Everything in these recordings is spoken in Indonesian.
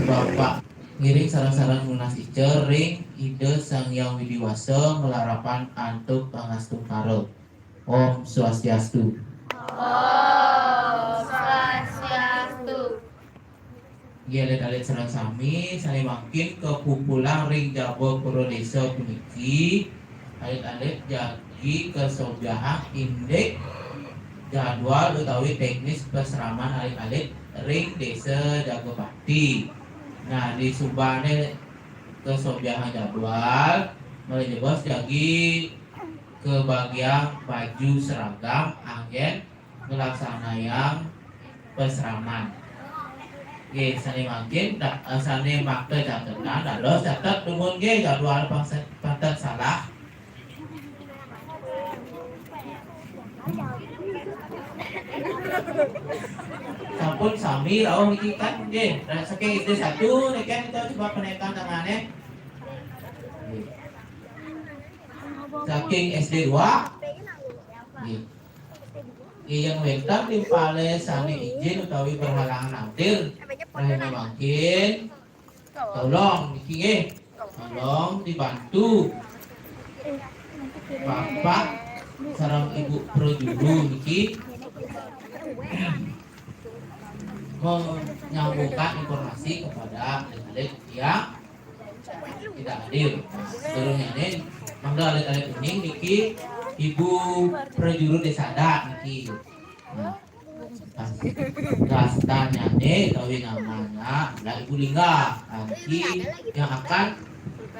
Bapak ngiring sarang-sarang lunas icer ring ide Sang Hyang Widiwasa melarapan antuk pangastu karo. Om Swastiastu. Om Swastiastu. Alit-alit sareng sami sane makin kekumpulan ring Jabo Pura Desa puniki alit-alit jagi kesobiahan indek jadwal utawi teknis peseraman alit-alit ring Desa Jagopati. Nah di subane kesobiahan jadwal mulai jebos jagi ke bagian baju seragam agen melaksanakan peseraman. Oke, sani makin sani makte catetan dados catet dumun ge jadwal pantet salah. Sampun sami rawuh iki kan nggih, saking SD 1 nek kita coba penaikan tangannya. Saking SD 2 nggih. Yang wetan timpale sani izin utawi berhalangan nantir rahina makin tolong niki nggih. Tolong dibantu Bapak sareng Ibu Projuru niki menyambungkan informasi kepada adik-adik yang tidak hadir. Sebelumnya ini mangga adik-adik ini niki Ibu Projuru Desada niki. Gastanya nih tahu namanya adalah Ibu Lingga niki yang akan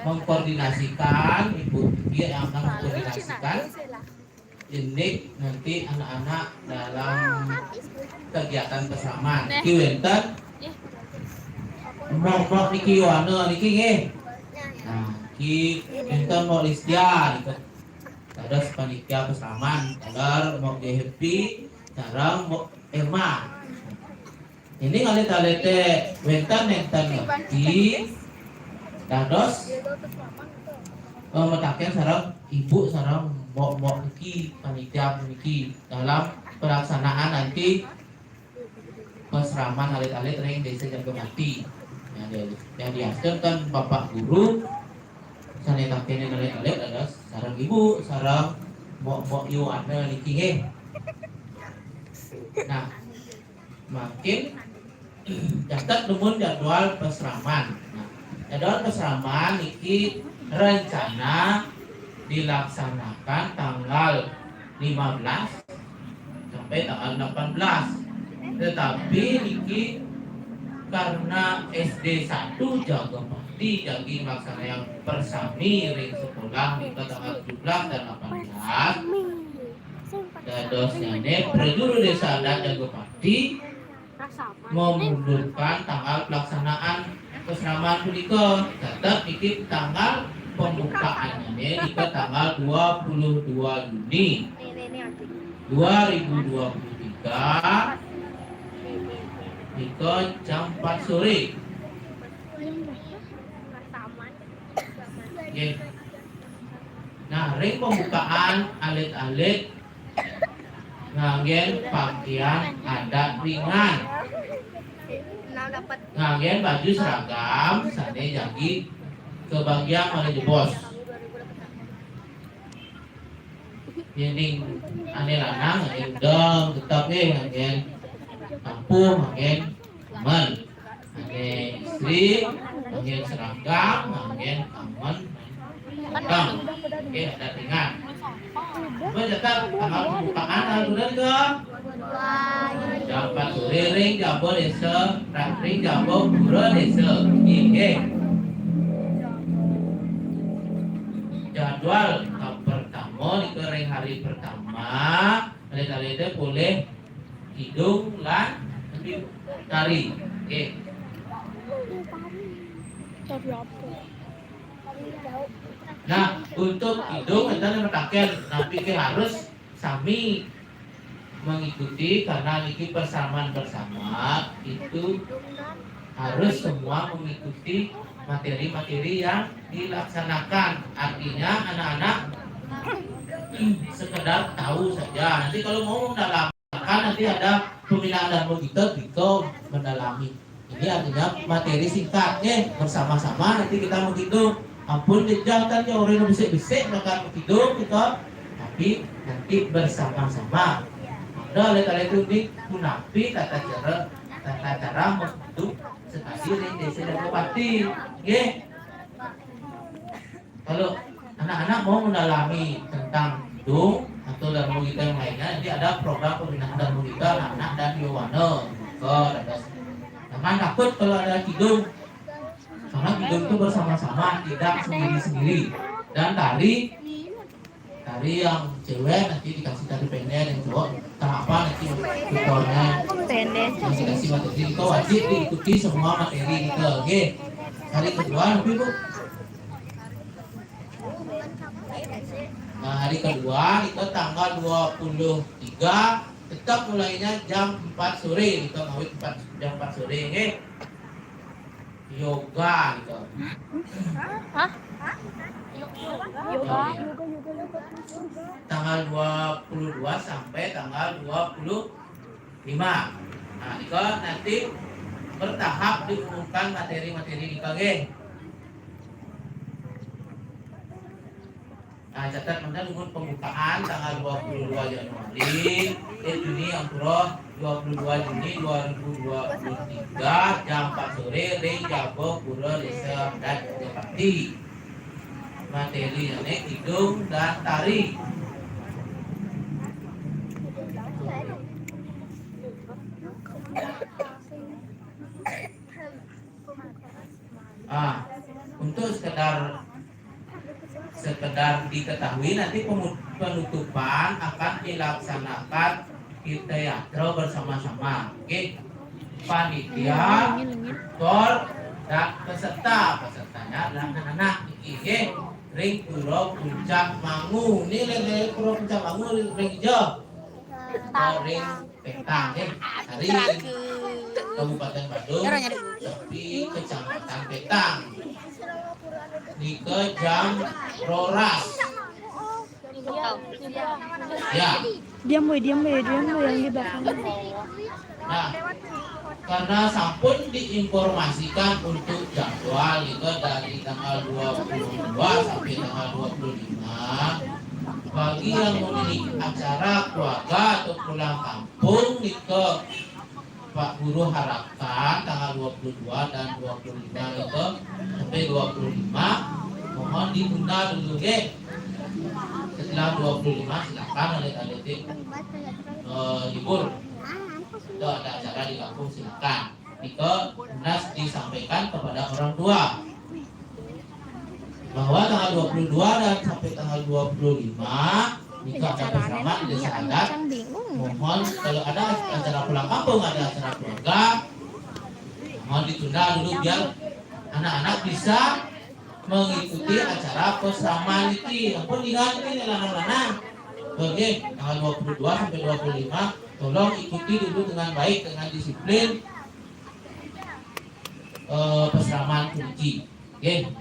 mengkoordinasikan Ibu dia yang akan mengkoordinasikan ini nanti anak-anak dalam kegiatan peseraman. Niki wenten mok niki wana niki nggih. Nah, niki wenten mok Listia ikut terus panitia peseraman agar mau happy sareng mok Emma. Ini ngalit-alite wenten ngerti dados metaken sareng ibu sareng mok niki panitia niki dalam pelaksanaan nanti peseraman alit-alit ring Desa Jagomati yang dihasilkan Bapak Guru sane takene alit-alit ada sareng ibu sareng mok yu ada niki nggih. Nah, makin catat lumun jadwal peseraman. Nah, jadwal peseraman niki rencana dilaksanakan tanggal 15 sampai tanggal 18. Tetapi niki karena SD 1 Jagopati jadi melaksanakan yang persami ring sekolah nika tanggal 17 dan 18. Dadosnya Projuru Desa adat Jagopati memundurkan tanggal pelaksanaan peseraman punika. Tetap niki tanggal pembukaannya nika tanggal 22 Juni 2023 nika jam 4 sore. Okay. Nah, ring pembukaan alit-alit nganggen pakaian adat ringan. Nganggen baju seragam sane jadi ke bagian oleh bos. Ini ane lanang ane udang tetap nganggen kampung nganggen teman. Ane istri nganggen seragam nganggen kamen udang. Oke, adat ringan. Mencatat tanggal pembukaan bulan ke dapat ring Jabo Desa ring Jabo Pura Desa oke. Jadwal pertama di ring hari pertama kali-kali itu boleh hidung lan tari oke. Nah, untuk hidung kita mentaken tapi harus sami mengikuti karena niki persamaan bersama itu harus semua mengikuti materi-materi yang dilaksanakan. Artinya anak-anak sekedar tahu saja. Nanti kalau mau mendalami nanti ada pembinaan dan logika mendalami. Ini Ini artinya materi singkatnya bersama-sama nanti kita menghitung. Ampun jejak kan ya orang yang bisik-bisik maka menghitung kita, tapi nanti bersama-sama. Ada oleh itu di kunapi tata cara menghitung sekali ring desa dan bupati. Oke. Kalau anak-anak mau mendalami tentang hitung atau darmo kita yang lainnya, nanti ada program pembinaan darmo kita anak-anak dan Yowana. Jangan takut kalau ada kidung, karena kidung itu bersama-sama, tidak sendiri-sendiri. Dan tari yang cewek nanti dikasih tari pendek, yang cowok apa nanti tutornya yang dikasih materi itu wajib diikuti semua materi itu. Oke, hari kedua nanti bu. Nah, hari kedua itu tanggal 23, tetap mulainya jam 4 sore, kita ngawit jam 4 sore, oke? Yoga gitu. Hah? Yoga. Tanggal 22 sampai tanggal 25. Nah, itu nanti bertahap diumumkan materi-materi di KG. Nah, catat mana dengan pembukaan tanggal 22 Januari, Juni Ampuro 22 Juni 2023 jam 4 sore ring Jago Pura Desa dan Jepati. Materi ini hidung dan tari. Untuk sekedar diketahui nanti penutupan akan dilaksanakan di teatro bersama-sama. Oke, panitia, aktor, dan pesertanya adalah anak-anak. Oke, ring puro puncak mangu. Ini ring puro puncak mangu ring hijau. Ring petang ya. Hari Kabupaten Bandung, tapi Kecamatan Petang. Di ke jam Roras. Ya. Diam boy yang di belakang. Nah, karena sampun diinformasikan untuk jadwal itu dari tanggal 22 sampai tanggal 25. Bagi yang memiliki acara keluarga atau pulang kampung ke Pak Guru harapkan tanggal 22 dan 25 itu sampai 25 mohon ditunda dulu ya. Setelah 25 silakan adik-adik libur. Itu ada acara di kampung silakan. Itu Unas disampaikan kepada orang tua bahwa tanggal 22 dan sampai tanggal 25 jika ada bersama di desa adat, mohon kalau ada acara pulang kampung, ada acara keluarga, mohon ditunda dulu biar anak-anak bisa mengikuti acara pesraman ini. Ampun ingat ini lanang-lanang. Oke, tanggal 22 sampai 25, tolong ikuti dulu dengan baik, dengan disiplin pesraman kunci. Oke.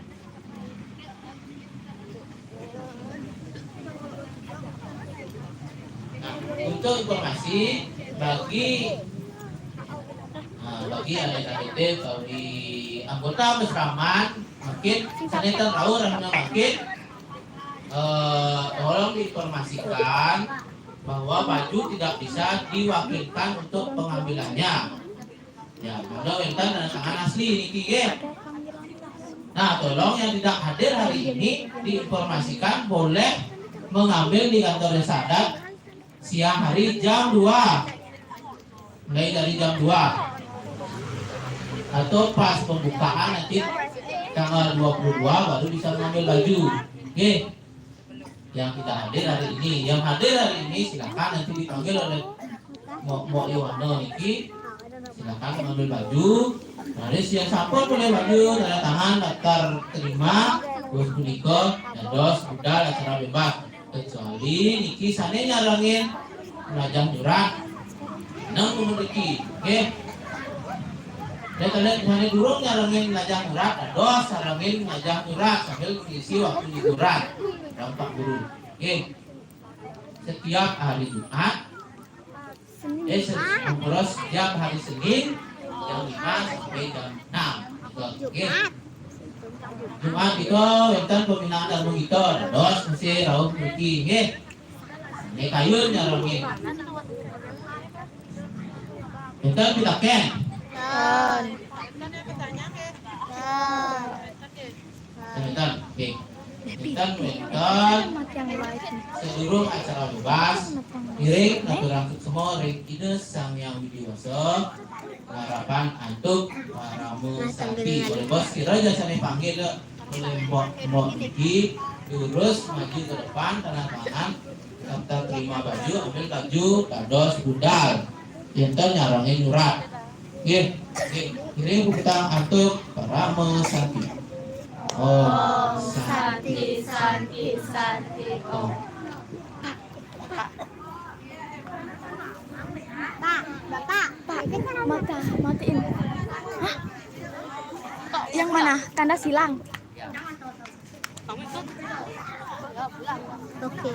Untuk informasi bagi adik-adik dari anggota pesraman mungkin saya tahu orangnya makin tolong diinformasikan bahwa baju tidak bisa diwakilkan untuk pengambilannya. Ya, ada wentan dan tangan asli niki ya. Nah, tolong yang tidak hadir hari ini diinformasikan boleh mengambil di kantor desa adat siang hari jam 2, mulai dari jam 2 atau pas pembukaan nanti tanggal 22 baru bisa mengambil baju. Oke, yang tidak hadir hari ini, yang hadir hari ini silakan nanti dipanggil oleh Mbok Iwano Niki, silakan mengambil baju. Nanti siang sampun boleh baju, tanda tangan, daftar terima, bos kuliko, dos, budal, acara bebas. Kecuali niki sana nyalangin melajang jurat nang memiliki oke dan kalian sana durung nyalangin melajang jurat dos nyalangin melajang jurat sambil mengisi waktu liburan dampak guru oke setiap hari Jumat terus setiap hari Senin jam 5 sampai jam 6. Oke. Jumat itu wonten pembinaan ilmu kita, dados mesti rauh mriki nggih. Ini kayun nyarongi. Wonten pitaken. Wonten nggih. Wonten Mati yang live nih. seluruh acara bebas kirim natural semua ring ide sang yang widiwasa harapan antuk para musafir boleh bos kira aja saya panggil oleh mbok Niki diurus maju ke depan tanda tangan serta terima baju ambil baju dados budal enten nyarongin nyurat nggih kirim kita antuk para musafir Santi, Santi, Santi, Om. Matiin. Hah? Yang mana? Tanda silang. Oke.